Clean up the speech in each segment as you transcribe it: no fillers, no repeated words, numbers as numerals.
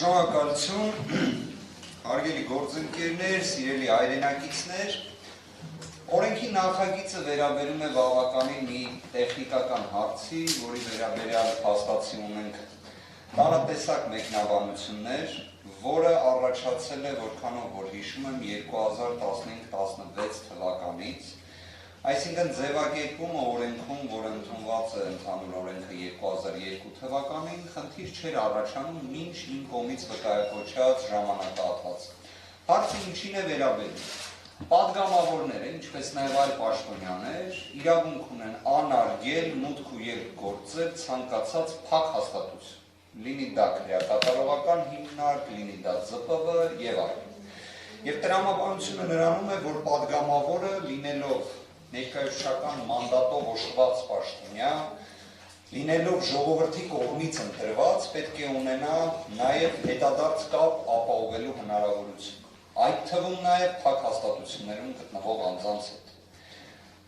Շնորհակալություն, հարգելի գործընկերներ, սիրելի հայրենակիցներ, օրենքի նախագիծը վերաբերում է բավականին մի տեխնիկական հարցի, որի վերաբերյալ փաստացի ունենք տարատեսակ մեկնաբանություններ, որը առաջացել է, որքանով որ հիշում եմ, 2015-16 թվականից, այսինքն ձևակերպումը օրենքում, որը ընդունված է ընդհանուր օրենքը 2002 թվականին, խնդիր չէր առաջանում մինչ իմ կողմից վկայակոչած ժամանակահատված։ Հարցը ինչին է վերաբերում։ Պատգամավորները, ինչպես նաև այլ պաշտոնյաներ, իրավունք ունեն անարգել, մուտք ու ելք գործել ցանկացած փակ հաստատություն, լինի դա քրեակատարողական հիմնարկ, լինի դա ԶՊՎ եւ այլն։ Եվ տրամաբանությունը նրանում է, որ պատգամավորը լինելով ներկայացուցչական մանդատով օժտված պաշտոնյա, լինելով ժողովրդի կողմից ընտրված, պետք է ունենա նաև հետադարձ կապ ապահովելու հնարավորություն, այդ թվում նաև փակ հաստատություններում գտնվող անձանց հետ։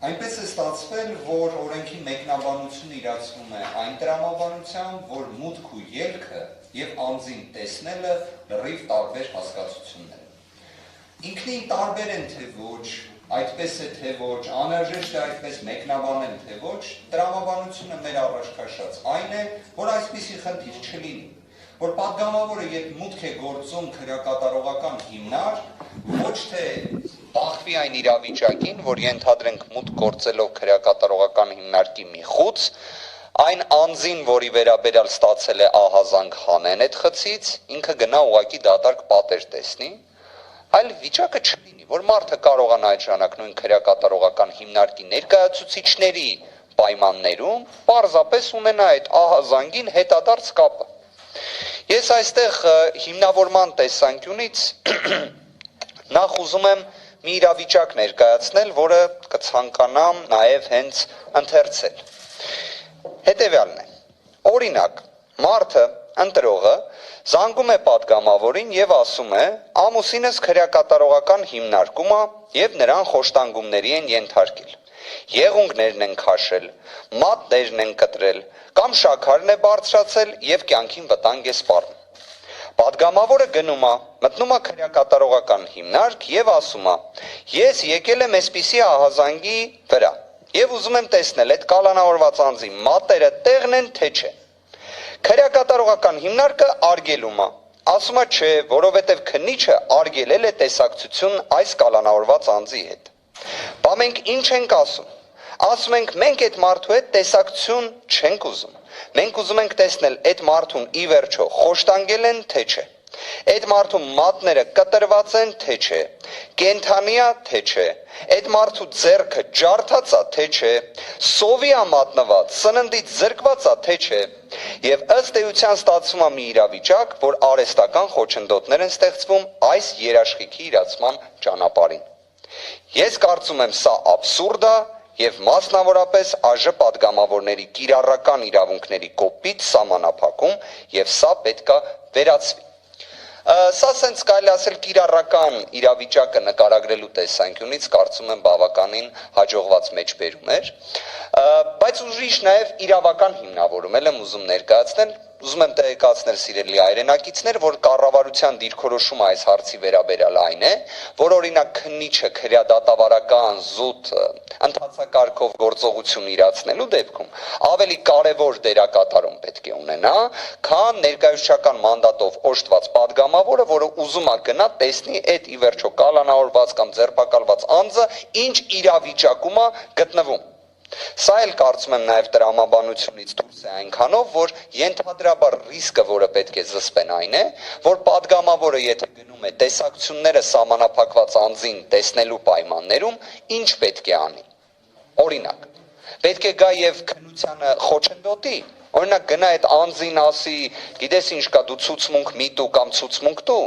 Այնպես է ստացվել, որ օրենքի մեկնաբանությունը իրացվում է այն տրամաբանությամբ, որ մուտք ու ելքը եւ անձին տեսնելը լրիվ տարբեր հասկացություններ են։ Ինքնին տարբեր են թե ոչ, այդպես է թե ոչ, անհրաժեշտ է այդպես մեկնաբանել թե ոչ, տրամաբանությունը մեր առաջ քաշած այն է, որ այսպիսի խնդիր չլինի, որ պատգամավորը երբ մուտք է գործում քրեակատարողական հիմնարկ, ոչ թե բախվի այն իրավիճակին, որ ենթադրենք մուտք գործելով քրեակատարողական հիմնարկի մի խուց, այն անձին, որի վերաբերյալ ստացել է ահազանգ հանեն այդ խցից, ինքը գնա ուղղակի դատարկ պատեր տեսնի, այլ վիճակը չլինի, որ մարդը կարողանա այդ ժամանակ նույն քրեակատարողական հիմնարկի ներկայացուցիչների պայմաններում պարզապես ունենա այդ ահազանգին հետադարձ կապը։ Ես այստեղ հիմնավորման տեսանկյունից նախ ուզում եմ մի իրավիճակ ներկայացնել, որը կցանկանամ նաև հենց ընթերցել։ Հետևյալն է։ Օրինակ, մարդը, ընտրողը, զանգում է պատգամավորին եւ ասում է. ամուսինս քրեակատարողական հիմնարկում է եւ նրան խոշտանգումների են ենթարկել։ Եղունգներն են քաշել, մատներն են կտրել, կամ շաքարն է բարձրացել եւ կյանքին վտանգ է սպառնում։ Պատգամավորը գնում է, մտնում է քրեակատարողական հիմնարկ եւ ասում է. ես եկել եմ այսպիսի ահազանգի վրա եւ ուզում եմ տեսնել այդ կալանավորված անձի մատերը տեղն են թե չէ։ Քրեակատարողական հիմնարկը արգելում է, ասում է չէ, որովհետև քննիչը արգելել է տեսակցություն այս կալանավորված անձի հետ։ Բա մենք ինչ ենք ասում։ Ասում ենք մենք այդ մարդու հետ տեսակցություն չենք ուզում։ Մենք ուզում ենք տեսնել այդ մարդուն ի վերջո խոշտանգել են թե չէ։ Այդ մարդու մատները կտրված են թե չէ։ Կենթանի է թե չէ։ Այդ մարդու ձեռքը ջարդած է թե չէ։ Սովի է մատնված, սննդից զրկված է թե չէ։ Եվ ըստ էության ստացվում է մի իրավիճակ, որ արհեստական խոչընդոտներ են ստեղծվում այս երաշխիքի իրացման ճանապարհին։ Ես կարծում եմ սա աբսուրդ է եւ մասնավորապես ԱԺ պատգամավորների կիրառական իրավունքների կոպիտ սահմանափակում եւ սա պետքա վերացվի։ Սա սենց կարելի ասել կիրառական իրավիճակը նկարագրելու տեսանկյունից կարծում եմ բավականին հաջողված մեջբերում էր, բայց ուրիշ նաև իրավական հիմնավորում եմ ուզում ներկայացնել, ուզում եմ տեղեկացնել սիրելի հայրենակիցներ, որ կառավարության դիրքորոշումը այս հարցի վերաբերյալ այն է, որ օրինակ քննիչը քրեադատավարական զուտ ընթացակարգով գործողություն իրացնելու դեպքում ավելի կարևոր դերակատարում պետք է ունենա, քան ներկայացուցչական մանդատով օժտված պատգամավորը, որը ուզում է գնա տեսնի այդ ի վերջո կալանավորված կամ ձերբակալված անձը ինչ իրավիճակում է գտնվում։ Սա էլ կարծում եմ նաև տրամաբանությունից դուրս է այնքանով, որ ենթադրաբար ռիսկը, որը պետք է զսպեն այն է, որ պատգամավորը եթե գնում է տեսակցությունները սահմանափակված անձին տեսնելու պայմաններում, ինչ պետք է անի։ Օրինակ, պետք է գա եւ քննությանը խոչընդոտի, օրինակ գնա այդ անձին ասի, գիտես ինչ կա, դու ցուցմունք մի տու կամ ցուցմունք տու,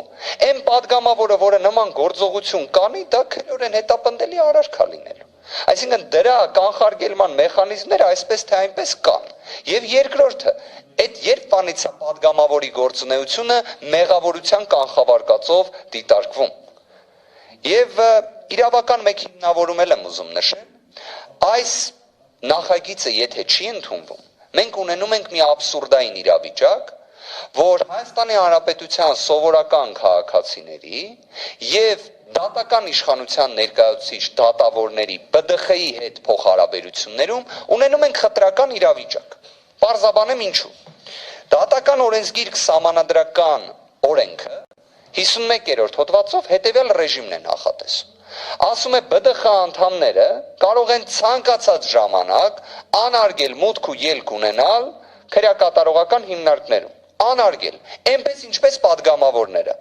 այն պատգամավորը, որը նման գործողություն կանի, դա քրեորեն հետապնդելի արարք է լինելու։ Այսինքն դրա կանխարգելման մեխանիզմները այսպես թե այնպես կան։ Եվ երկրորդը, այդ երբ բանից է պատգամավորի գործունեությունը մեղավորության կանխավարկածով դիտարկվում։ Եվ իրավական մեկ հիմնավորում եմ ուզում նշել, այս նախագիծը եթե չի ընդունվում, մենք ունենում ենք մի աբսուրդային իրավիճակ, որ Հայաստանի Հանրապետության սովորական քաղաքացիների եւ դատական իշխանության ներկայացուցիչ դատավորների ԲԴԽ-ի հետ փոխհարաբերություններում ունենում են խտրական իրավիճակ։ Պարզաբանեմ ինչու։ Դատական օրենսգիրք սահմանադրական օրենքը 51-րդ հոդվածով հետևյալ ռեժիմն է նախատեսում։ Ասում է ԲԴԽ անդամները կարող են ցանկացած ժամանակ անարգել մուտք ու ելք ունենալ քրեակատարողական հիմնարկներում, անարգել, այնպես ինչպես падգամավորները։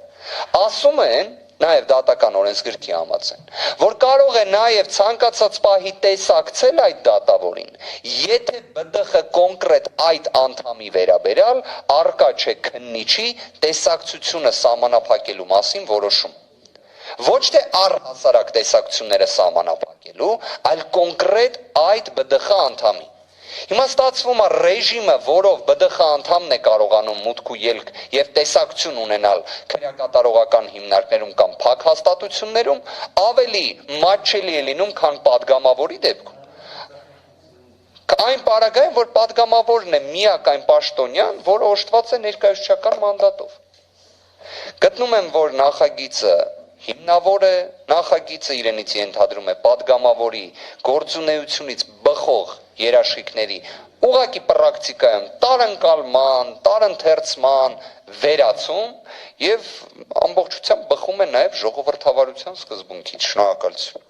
Ասում են նաև դատական օրենսգրքի համաձայն, որ կարող է նաև ցանկացած պահի տեսակցել այդ դատավորին, եթե ԲԴԽ կոնկրետ այդ անդամի վերաբերյալ առկա չէ քննիչի տեսակցությունը սահմանափակելու մասին որոշում։ Ոչ թե առհասարակ տեսակցությունները սահմանափակելու, այլ կոնկրետ այդ ԲԴԽ անդամի։ Հիմա ստացվում է ռեժիմը, որով ԲԴԽ անդամն է կարողանում մուտք ու ելք եւ տեսակցություն ունենալ քրեակատարողական հիմնարկներում կամ փակ հաստատություններում, ավելի մատչելի է լինում, քան падգամավորի դեպքում։ Այն պարագայում, որ падգամավորն է միակ այն պաշտոնյան, որը օժտված է ներկայացուցչական մանդատով։ Գտնում եմ, որ նախագիծը հիմնավոր է, նախագիծը իրենից ենթադրում է падգամավորի գործունեությունից բխող երաշխիքների ուղղակի պրակտիկայում տարընկալման, տարընթերցման վերացում եւ ամբողջությամբ բխում է նաեւ ժողովրդավարության սկզբունքից։ Շնորհակալություն։